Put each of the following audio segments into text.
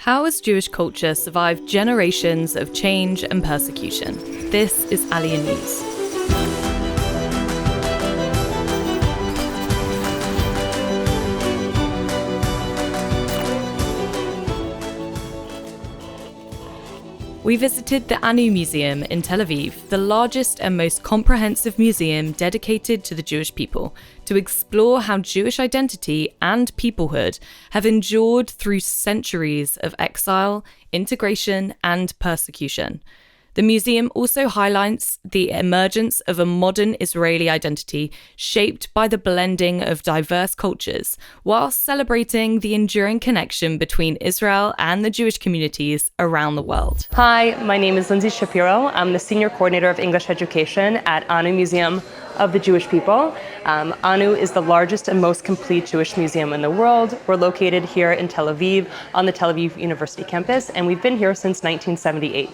How has Jewish culture survived generations of change and persecution? This is ALIYAH News. We visited the Anu Museum in Tel Aviv, the largest and most comprehensive museum dedicated to the Jewish people, to explore how Jewish identity and peoplehood have endured through centuries of exile, integration, and persecution. The museum also highlights the emergence of a modern Israeli identity shaped by the blending of diverse cultures, while celebrating the enduring connection between Israel and the Jewish communities around the world. Hi, my name is Lindsay Shapiro. I'm the Senior Coordinator of English Education at Anu Museum of the Jewish People. Anu is the largest and most complete Jewish museum in the world. We're located here in Tel Aviv on the Tel Aviv University campus, and we've been here since 1978.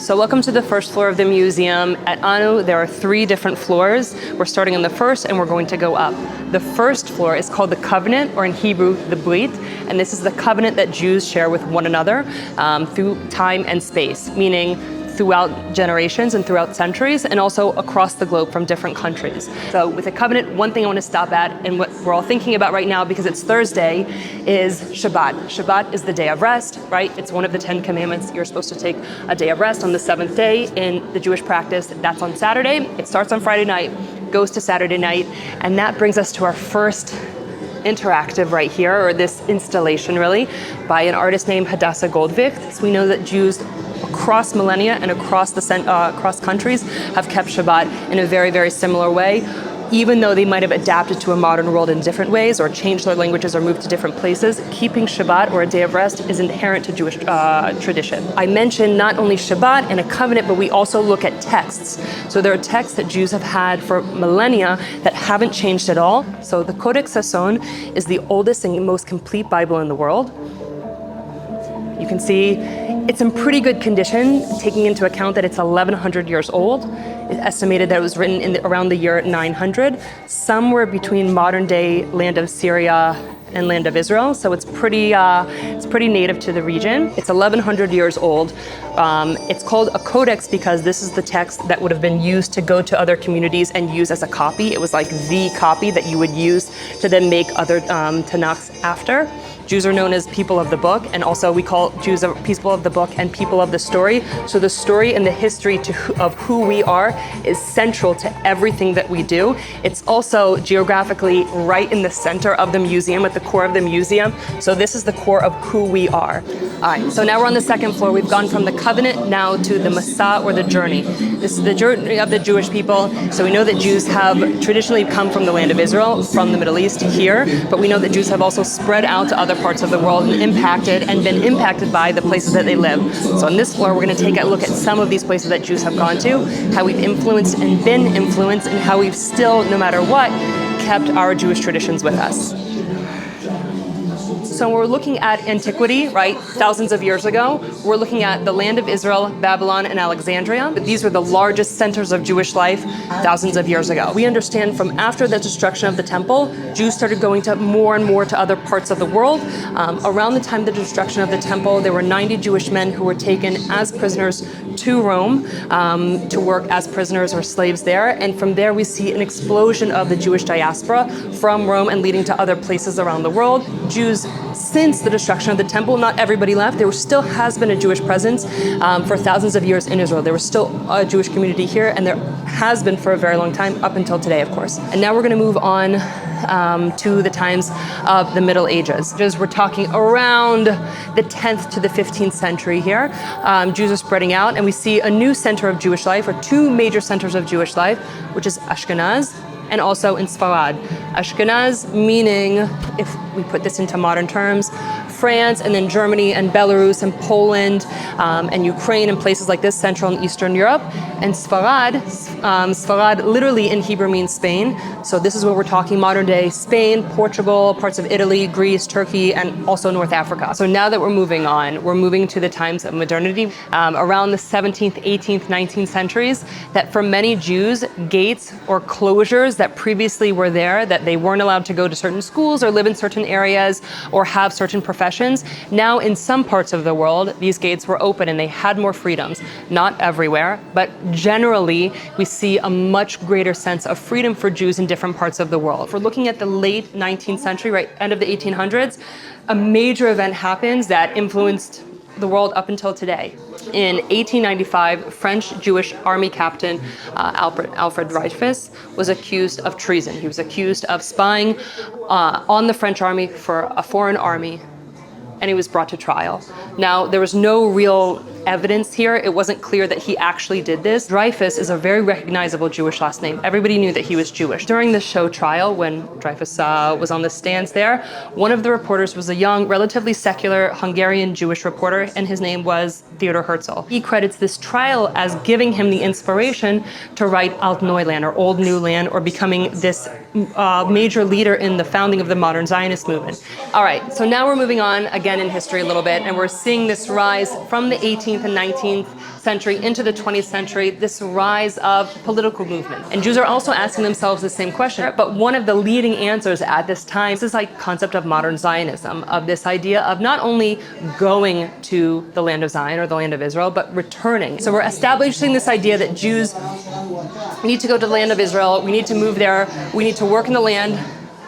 So welcome to the first floor of the museum. At Anu, there are 3 different floors. We're starting on the first and we're going to go up. The first floor is called the Covenant, or in Hebrew, the Brit, and this is the covenant that Jews share with one another through time and space, meaning throughout generations and throughout centuries, and also across the globe from different countries. So with a covenant, one thing I want to stop at, and what we're all thinking about right now because it's Thursday, is Shabbat. Shabbat is the day of rest, right? It's one of the 10 commandments. You're supposed to take a day of rest on the 7th day in the Jewish practice. That's on Saturday. It starts on Friday night, goes to Saturday night, and that brings us to our first interactive right here, or this installation really, by an artist named Hadassah Goldvicht. So we know that Jews across millennia and across countries have kept Shabbat in a very, very similar way, even though they might have adapted to a modern world in different ways or changed their languages or moved to different places. Keeping Shabbat, or a day of rest, is inherent to Jewish tradition. I mentioned not only Shabbat and a covenant, but we also look at texts. So there are texts that Jews have had for millennia that haven't changed at all. So the Codex Sasson is the oldest and most complete Bible in the world. You can see it's in pretty good condition, taking into account that it's 1,100 years old. It's estimated that it was written around the year 900, somewhere between modern-day land of Syria and land of Israel. So it's pretty native to the region. It's 1,100 years old. It's called a codex because this is the text that would have been used to go to other communities and use as a copy. It was like the copy that you would use to then make other Tanakhs after. Jews are known as people of the book, and also we call Jews people of the book and people of the story. So the story and the history of who we are is central to everything that we do. It's also geographically right in the center of the museum, at the core of the museum. So this is the core of who we are. All right, so now we're on the second floor. We've gone from the covenant now to the Masa, or the journey. This is the journey of the Jewish people. So we know that Jews have traditionally come from the land of Israel, from the Middle East here, but we know that Jews have also spread out to other parts of the world and been impacted by the places that they live. So on this floor, we're going to take a look at some of these places that Jews have gone to, how we've influenced and been influenced, and how we've still, no matter what, kept our Jewish traditions with us. So we're looking at antiquity, right? Thousands of years ago. We're looking at the land of Israel, Babylon, and Alexandria. These were the largest centers of Jewish life thousands of years ago. We understand from after the destruction of the temple, Jews started going to more and more to other parts of the world. Around the time of the destruction of the temple, there were 90 Jewish men who were taken as prisoners to Rome to work as prisoners or slaves there. And from there, we see an explosion of the Jewish diaspora from Rome and leading to other places around the world. Jews, since the destruction of the temple, not everybody left. There still has been a Jewish presence for thousands of years in Israel. There was still a Jewish community here, and there has been for a very long time, up until today, of course. And now we're going to move on to the times of the Middle Ages. We're talking around the 10th to the 15th century here. Jews are spreading out, and we see a new center of Jewish life, or 2 major centers of Jewish life, which is Ashkenaz, and also in Sfarad. Ashkenaz meaning, if we put this into modern terms, France, and then Germany and Belarus and Poland and Ukraine and places like this, Central and Eastern Europe. And Sfarad literally in Hebrew means Spain. So this is what we're talking modern day Spain, Portugal, parts of Italy, Greece, Turkey, and also North Africa. So now that we're moving to the times of modernity, around the 17th, 18th, 19th centuries, that for many Jews, gates or closures that previously were there, that they weren't allowed to go to certain schools or live in certain areas or have certain professions, now in some parts of the world, these gates were open and they had more freedoms. Not everywhere, but generally, we see a much greater sense of freedom for Jews in different parts of the world. If we're looking at the late 19th century, right, end of the 1800s, a major event happens that influenced the world up until today. In 1895, French Jewish army captain Alfred Dreyfus was accused of treason. He was accused of spying on the French army for a foreign army, and he was brought to trial. Now, there was no real evidence here. It wasn't clear that he actually did this. Dreyfus is a very recognizable Jewish last name. Everybody knew that he was Jewish. During the show trial, when Dreyfus was on the stands there, one of the reporters was a young, relatively secular Hungarian Jewish reporter, and his name was Theodor Herzl. He credits this trial as giving him the inspiration to write Alt Neuland, or Old New Land, or becoming this major leader in the founding of the modern Zionist movement. All right, so now we're moving on again in history a little bit, and we're seeing this rise from the 18th and 19th century into the 20th century, this rise of political movement. And Jews are also asking themselves the same question, but one of the leading answers at this time is this concept of modern Zionism, of this idea of not only going to the land of Zion or the land of Israel, but returning. So we're establishing this idea that Jews need to go to the land of Israel, we need to move there, we need to work in the land,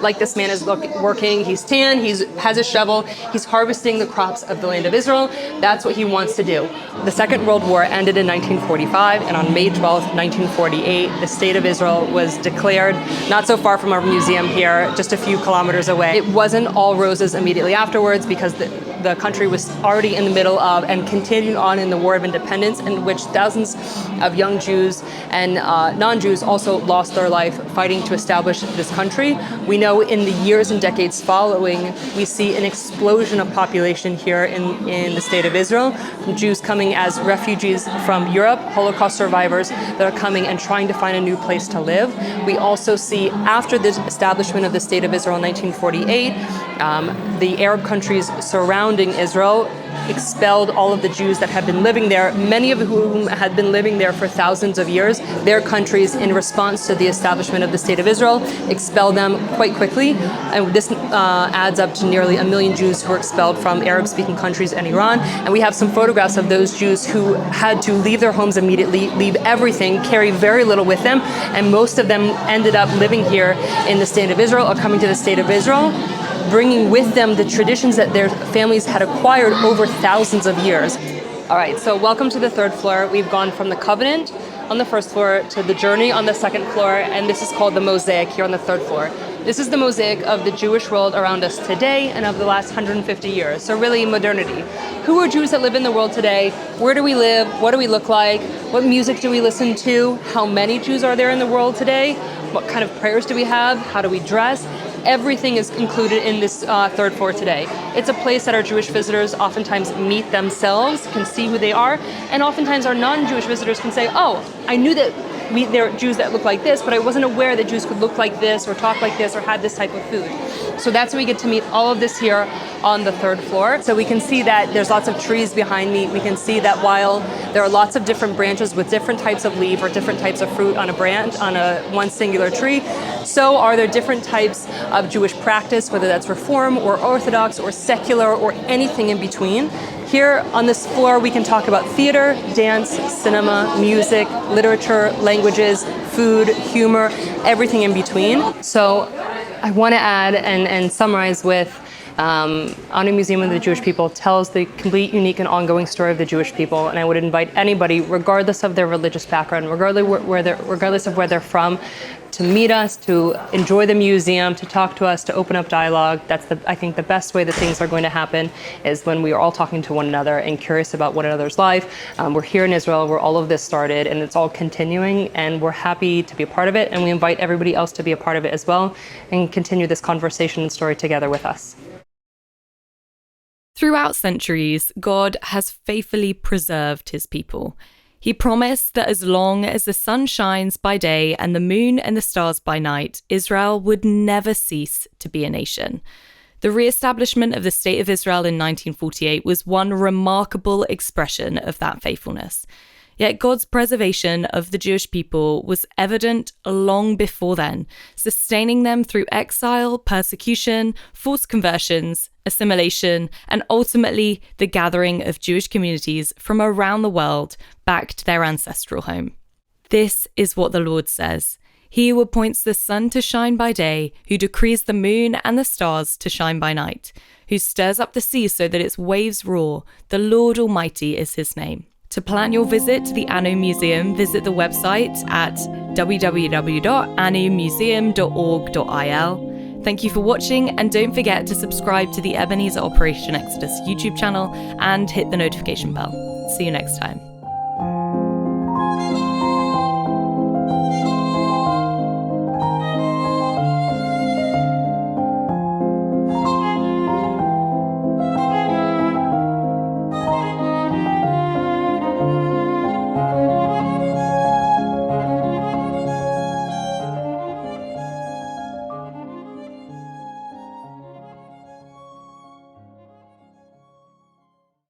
like this man is working. He's tan, he has a shovel, he's harvesting the crops of the land of Israel. That's what he wants to do. The Second World War ended in 1945, and on May 12th, 1948, the State of Israel was declared, not so far from our museum here, just a few kilometers away. It wasn't all roses immediately afterwards, because the country was already in the middle of and continued on in the War of Independence, in which thousands of young Jews and non-Jews also lost their life fighting to establish this country. We know in the years and decades following, we see an explosion of population here in the State of Israel, Jews coming as refugees from Europe, Holocaust survivors that are coming and trying to find a new place to live. We also see, after the establishment of the State of Israel in 1948, the Arab countries surrounding Israel expelled all of the Jews that had been living there, many of whom had been living there for thousands of years. Their countries, in response to the establishment of the State of Israel, expelled them quite quickly. And this adds up to nearly 1 million Jews who were expelled from Arab-speaking countries and Iran. And we have some photographs of those Jews who had to leave their homes immediately, leave everything, carry very little with them, and most of them ended up living here in the State of Israel, or coming to the State of Israel, bringing with them the traditions that their families had acquired over thousands of years. All right, so welcome to the third floor. We've gone from the Covenant on the first floor to the Journey on the second floor, and this is called the Mosaic here on the third floor. This is the mosaic of the Jewish world around us today and of the last 150 years, so really modernity. Who are Jews that live in the world today? Where do we live? What do we look like? What music do we listen to? How many Jews are there in the world today? What kind of prayers do we have? How do we dress? Everything is included in this third floor today. It's a place that our Jewish visitors oftentimes meet themselves, can see who they are, and oftentimes our non-Jewish visitors can say, oh, I knew that there are Jews that look like this, but I wasn't aware that Jews could look like this or talk like this or had this type of food. So that's where we get to meet all of this here on the third floor. So we can see that there's lots of trees behind me. We can see that while there are lots of different branches with different types of leaf or different types of fruit on a branch, on one singular tree, so are there different types of Jewish practice, whether that's Reform or Orthodox or secular or anything in between. Here on this floor, we can talk about theater, dance, cinema, music, literature, languages, food, humor, everything in between. So I want to add and summarize with ANU Museum of the Jewish People tells the complete, unique, and ongoing story of the Jewish people. And I would invite anybody, regardless of their religious background, regardless of where they're from, to meet us, to enjoy the museum, to talk to us, to open up dialogue. That's I think the best way that things are going to happen is when we are all talking to one another and curious about one another's life. We're here in Israel where all of this started, and it's all continuing, and we're happy to be a part of it, and we invite everybody else to be a part of it as well and continue this conversation and story together with us. Throughout centuries, God has faithfully preserved his people. He promised that as long as the sun shines by day and the moon and the stars by night, Israel would never cease to be a nation. The re-establishment of the State of Israel in 1948 was one remarkable expression of that faithfulness. Yet God's preservation of the Jewish people was evident long before then, sustaining them through exile, persecution, forced conversions, assimilation, and ultimately the gathering of Jewish communities from around the world back to their ancestral home. This is what the Lord says. He who appoints the sun to shine by day, who decrees the moon and the stars to shine by night, who stirs up the sea so that its waves roar, the Lord Almighty is his name. To plan your visit to the Anu Museum, visit the website at www.anumuseum.org.il. Thank you for watching, and don't forget to subscribe to the Ebenezer Operation Exodus YouTube channel and hit the notification bell. See you next time.